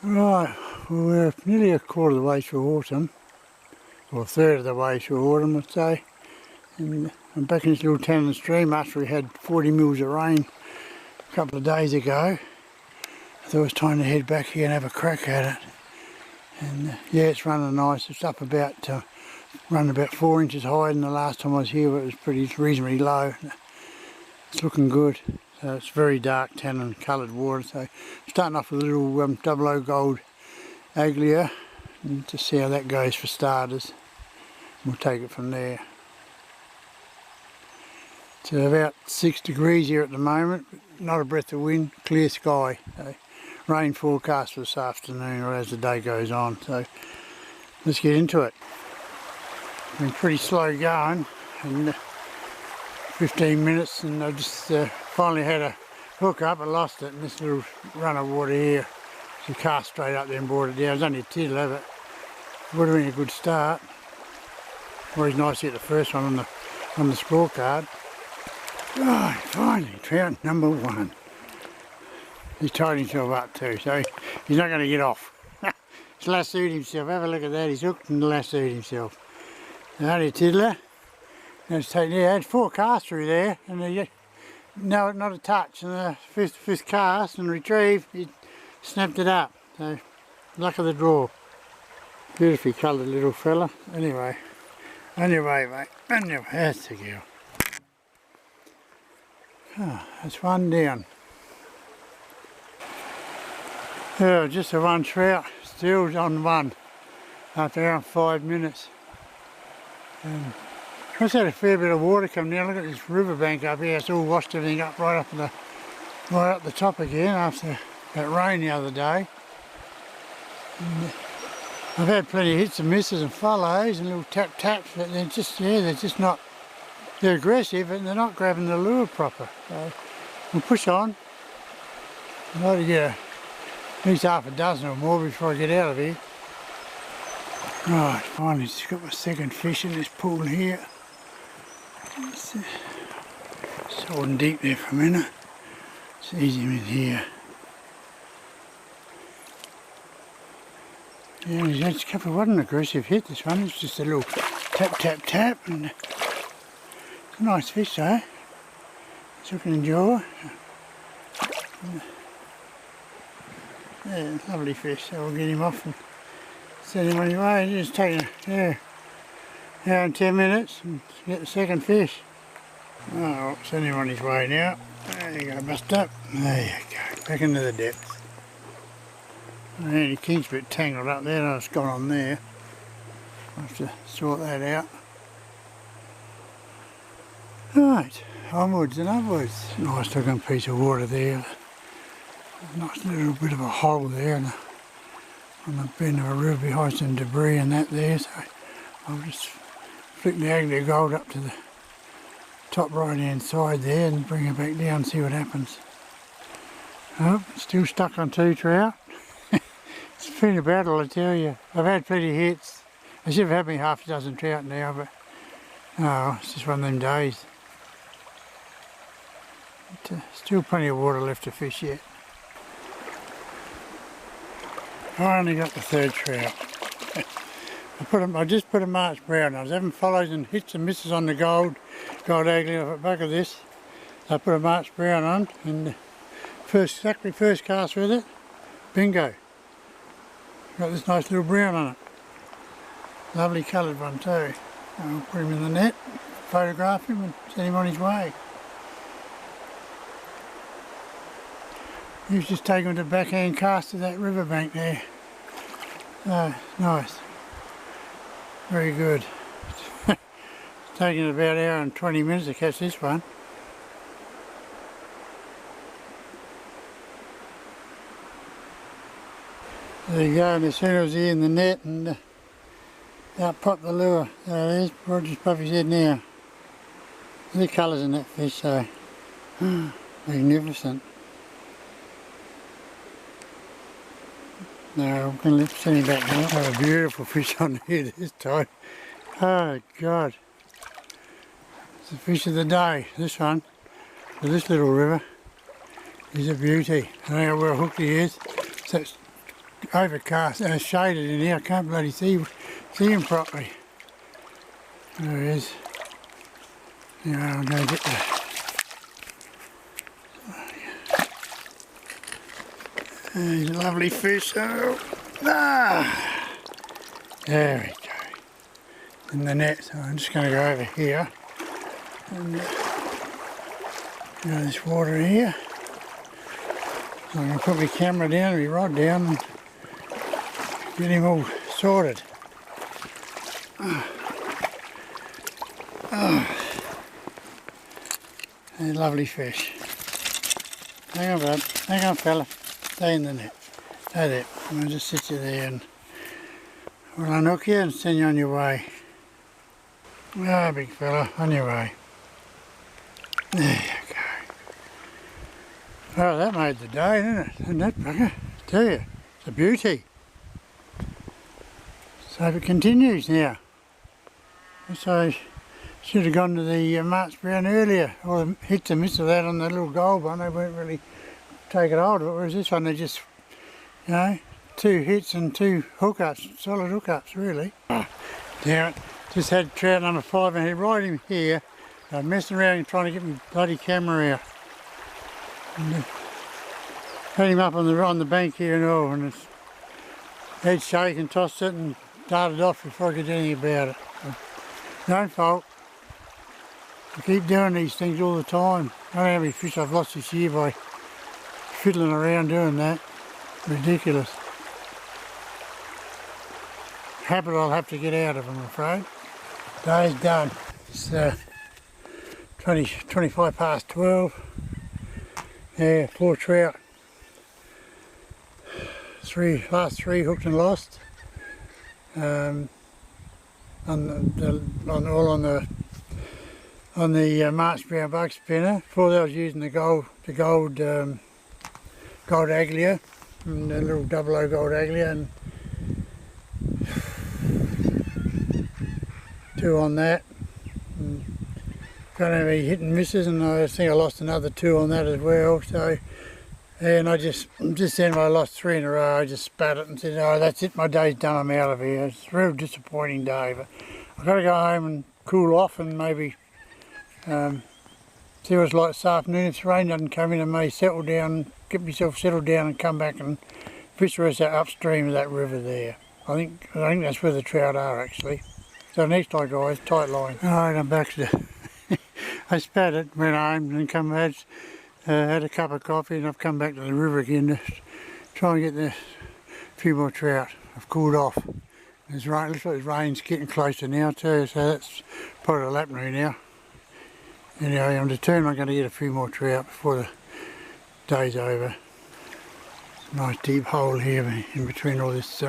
Right, well, we're nearly a quarter of the way through autumn, or a third of the way through autumn I'd say, and I'm back in this little tannin stream after we had 40 mils of rain a couple of days ago. I thought it was time to head back here and have a crack at it, and yeah, it's running nice. It's up about, running about 4 inches higher than the last time I was here, but it was pretty reasonably low. It's looking good. So it's very dark tannin coloured water, so starting off with a little 00 gold aglia, and to see how that goes for starters. We'll take it from there. It's about 6 degrees here at the moment, not a breath of wind, clear sky. So rain forecast for this afternoon or as the day goes on, so let's get into it. Been pretty slow going, and 15 minutes, and I just finally had a hook up. I lost it in this little run of water here. So cast straight up there and brought it down. It was only a tittle of it. Would have been a good start. Always nice to get the first one on the scorecard. Right, finally, trout number 1. He's tied himself up too, so he's not going to get off. He's lassoed himself. Have a look at that. He's hooked and lassoed himself. Only a tiddler. Yeah, had 4 casts through there, and no, not a touch. And the fifth cast and retrieve, he snapped it up. So, luck of the draw. Beautifully coloured little fella. Anyway, on your way, mate. On your way. That's the girl. Oh, that's one down. Oh, just a one trout. Still on one after around 5 minutes. I just had a fair bit of water come down. Look at this riverbank up here. It's all washed everything up right up the top again after that rain the other day. And I've had plenty of hits and misses and follows and little tap taps, but they're just not. They're aggressive and they're not grabbing the lure proper. So we'll push on. I'd like to get at least half a dozen or more before I get out of here. Right, finally just got my second fish in this pool here. Just holding deep there for a minute. Let's ease him in here. Yeah, he's had a couple. What an aggressive hit this one. It's just a little tap tap tap, and it's a nice fish though. It's looking enjoy. Yeah, lovely fish. So we'll get him off and send him on his way. Just take an hour and 10 minutes and get the second fish. Oh, send him on his way now. There you go, bust up. There you go, back into the depths. And the king's a bit tangled up there, and I've got on there. I'll have to sort that out. Right, onwards and upwards. Nice looking piece of water there. Nice little bit of a hole there on the bend of a river behind some debris and that there, so I'll just flick the aglia gold up to the top right hand side there and bring it back down and see what happens. Oh, still stuck on 2 trout. It's been a battle, I tell you. I've had plenty of hits. I should have had me half a dozen trout now, but oh, it's just one of them days. But, still plenty of water left to fish yet. I only got the 3rd trout. I just put a March brown. I was having follows and hits and misses on the gold aglia off the back of this. I put a March brown on, and exactly first cast with it, bingo. Got this nice little brown on it. Lovely coloured one too. I'll put him in the net, photograph him and send him on his way. He was just taking the backhand cast of that riverbank there. Oh, nice. Very good. It's taken about an hour and 20 minutes to catch this one. There you go, and as soon as I was here in the net, and out popped the lure. There it is, Roger's puffy's head now. The colours in that fish, so magnificent. No, I'm going to send him back now. Have a beautiful fish on here this time. Oh God. It's the fish of the day, this one. For this little river. He's a beauty. I don't know where hooked he is. So it's overcast, shaded in here. I can't bloody see him properly. There he is. Anyway, I'm going to get there's a lovely fish. Oh, there we go. In the net. So I'm just going to go over here and this water here. So I'm going to put my camera down, my rod down, and get him all sorted. A lovely fish. Hang on, bud. Hang on, fella. Stay in the net. Stay there. I'm going to just sit you there and we'll unhook you and send you on your way. Ah, big fella, on your way. There you go. Oh, that made the day, didn't it? Didn't that bugger? I tell you, it's a beauty. So if it continues now. So I should have gone to the March Brown earlier, or the hits and miss of that on the little gold one. They weren't really taking hold of it, whereas this one they just, you know, 2 hits and 2 hookups, solid hookups really. Damn it, just had trout number 5 and head right in here. I'm messing around and trying to get my bloody camera out. And, had him up on the bank here and all, and his head shake and tossed it and darted off before I could do anything about it. So, no fault. I keep doing these things all the time. I don't know how many fish I've lost this year by fiddling around doing that. Ridiculous. Habit I'll have to get out of, I'm afraid. Day's done. It's 25 past 12. Yeah, 4 trout. Last 3 hooked and lost. On the March Brown bug spinner. Before that I was using the gold aglia, and the little 00 gold aglia, and 2 on that. And don't have any hit and misses, and I think I lost another 2 on that as well. So, and I just then when I lost 3 in a row, I just spat it and said, "Oh, that's it. My day's done. I'm out of here." It's a real disappointing day, but I've got to go home and cool off and maybe see what it's like this afternoon. If the rain doesn't come in, I may settle down, get myself settled down, and come back and fish the rest of that upstream of that river there. I think that's where the trout are actually. So next time, guys, tight line. Alright, I'm back to I spat it, went home and come had a cup of coffee, and I've come back to the river again to try and get a few more trout. I've cooled off. Looks like the rain's getting closer now too, so that's probably a lap me now. Anyway, I'm determined I'm going to get a few more trout before the day's over. Nice deep hole here in between all this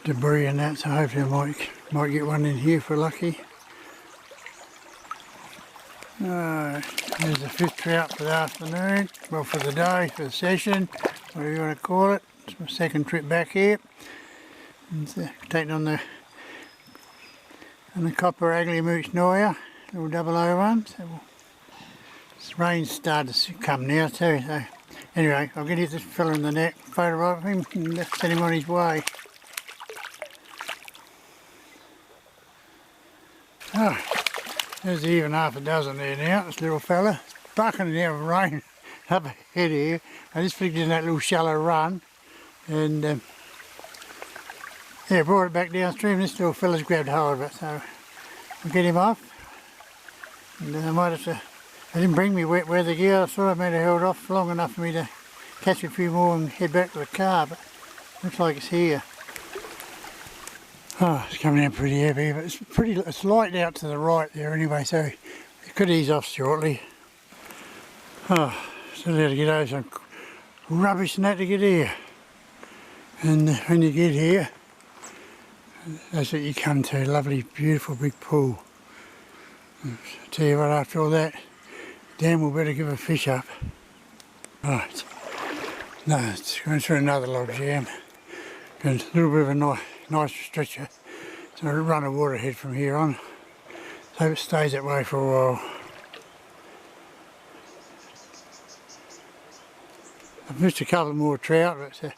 debris and that, so hopefully I might get one in here for lucky. There's the 5th trout for the afternoon, well for the day, for the session, whatever you want to call it. It's my 2nd trip back here. And taking on the copper agli mooch noya, little 00 So this rain's started to come now too. So anyway, I'll get this fella in the net, photograph him, and send him on his way. Oh, there's even half a dozen there now, this little fella. It's bucking it out of rain up ahead here. I just flicked in that little shallow run and yeah, brought it back downstream. This little fella's grabbed hold of it, so I'll get him off. And I might have to, I didn't bring me wet weather gear. I thought I might have held off long enough for me to catch a few more and head back to the car, but looks like it's here. Oh, it's coming out pretty heavy, but it's light out to the right there anyway, so it could ease off shortly. Oh, still had to get over some rubbish and that to get here. And when you get here, that's what you come to, a lovely, beautiful big pool. I tell you what, after all that, damn, we'll better give a fish up. Right, no, it's going through another log jam. Got a little bit of a nice stretcher, so I'll run a waterhead from here on. So it stays that way for a while. I've missed a couple more trout, but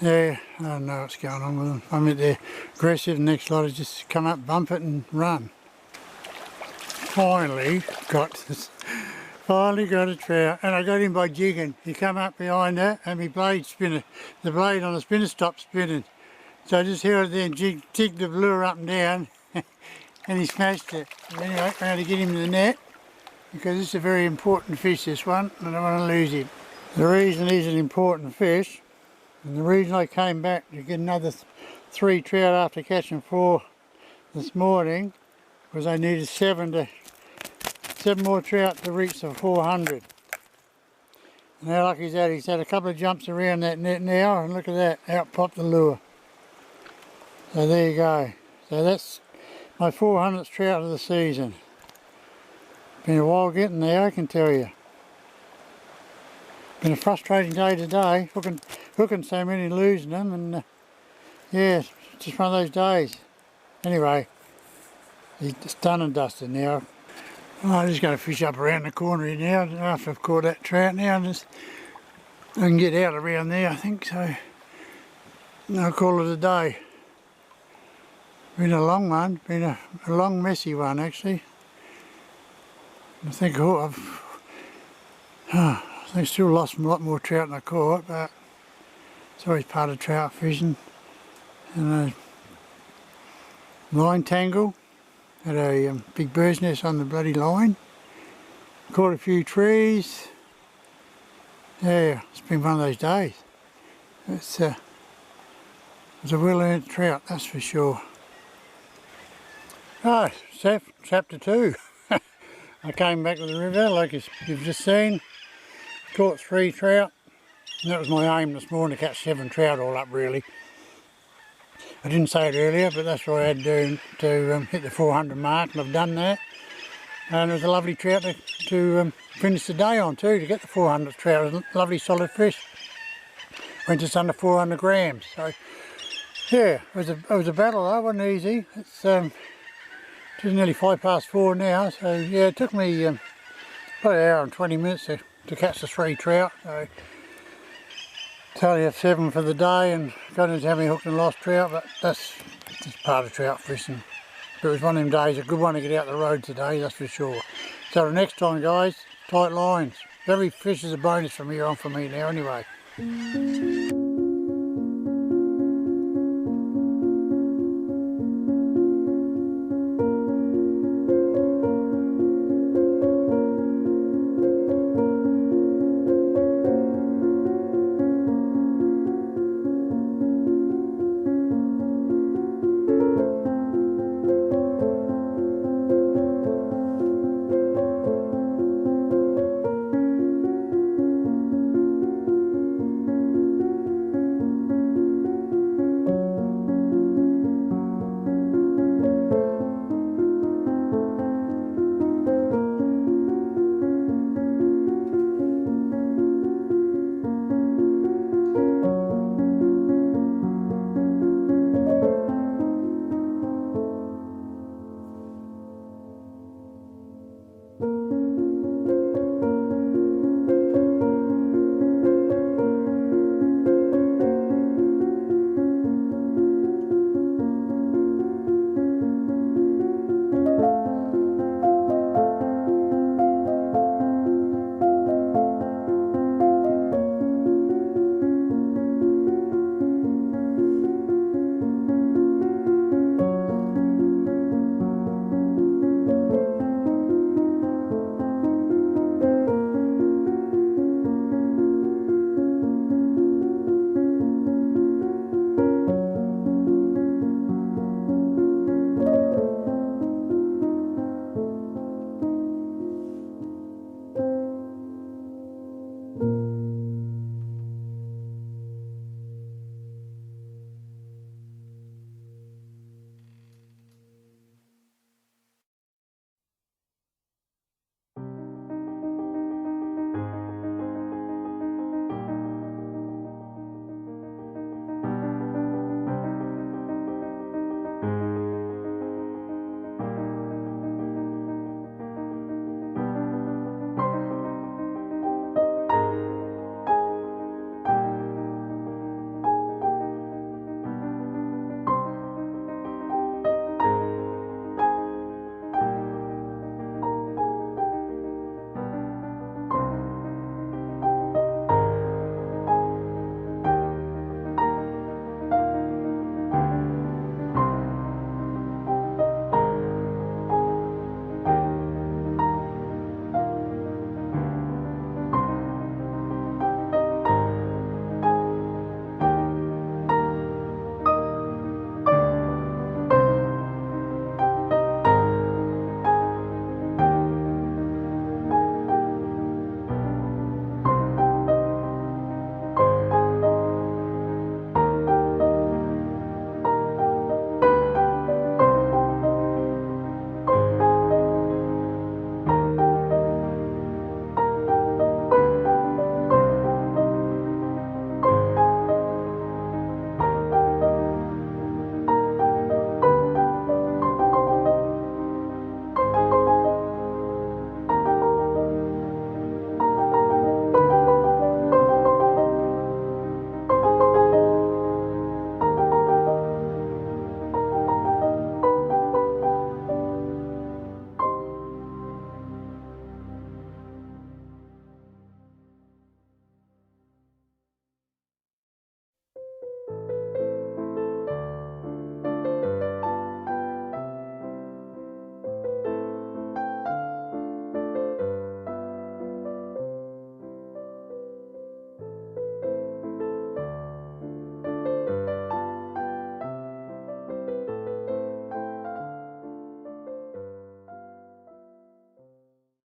Yeah, I don't know what's going on with them. I mean, they're aggressive, the next lot is just come up, bump it and run. Finally got a trout, and I got him by jigging. He come up behind that and my blade spinner, the blade on the spinner stopped spinning. So I just held it there and jigged the lure up and down and he smashed it. Anyway, I had to get him in the net because this is a very important fish, this one, and I don't want to lose him. The reason he's an important fish, and the reason I came back to get another 3 trout after catching 4 this morning, was I needed 7 more trout to reach the 400. And how lucky is that? He's had a couple of jumps around that net now, and look at that, out popped the lure. So there you go. So that's my 400th trout of the season. Been a while getting there, I can tell you. Been a frustrating day today, hooking so many, losing them, and yeah, it's just one of those days. Anyway, it's done and dusted now. Oh, I'm just going to fish up around the corner here now after I've caught that trout now. I can get out around there, I think, so I'll call it a day. Been a long one, been a long messy one actually. I think I still lost a lot more trout than I caught, but it's always part of trout fishing. And a line tangle, had a big bird's nest on the bloody line. Caught a few trees. Yeah, it's been one of those days. It's a well-earned trout, that's for sure. Right, chapter 2. I came back to the river like you've just seen. Caught 3 trout. And that was my aim this morning, to catch 7 trout all up really. I didn't say it earlier, but that's what I had to do to hit the 400 mark, and I've done that. And it was a lovely trout to finish the day on too, to get the 400th trout. It was a lovely solid fish. Went just under 400 grams. So yeah, it was a battle though, it wasn't easy. It's just nearly 4:05 now, so yeah, it took me about an hour and 20 minutes to catch the 3 trout. So totally have 7 for the day, and got into having hooked and lost trout, but that's just part of trout fishing. But it was one of them days, a good one to get out the road today, that's for sure. So the next time guys, tight lines. Every fish is a bonus from here on for me now anyway.